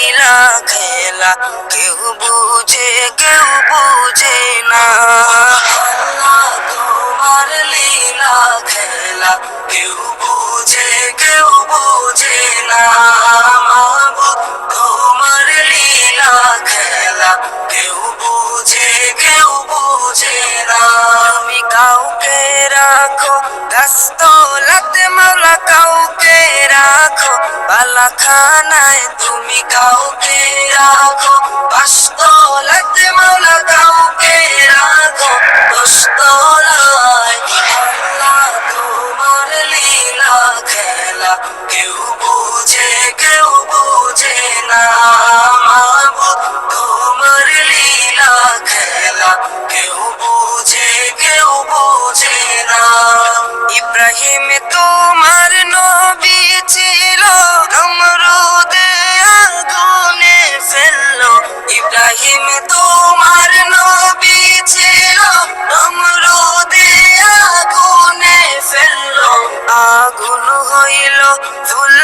লীলা খেলা কেউ বুঝে না। আল্লাহ তোমার লীলা খেলা কেউ বুঝে না। মাবুদ তোমার লীলা খেলা কেউ বুঝে না। তুমি কাউকে রাখো দস্তলাতে মাওলা, কাউকে রাখো বালাখানায়, তুমি কাউকে রাখো পাঁচতলাতে মাওলা, কাউকে রাখো দশতলায়। আল্লাহ তোমার লীলা খেলা কেউ বুঝে না। মাবুদ তোমার লীলা খেলা কেউ বুঝে না। ইব্রাহিম তোমার নবী ছিল, নমরুদে আগুনে ফেললো। ইব্রাহিম তোমার নবী ছিল, নমরুদে আগুনে ফেললো। আগুন হইল ধুল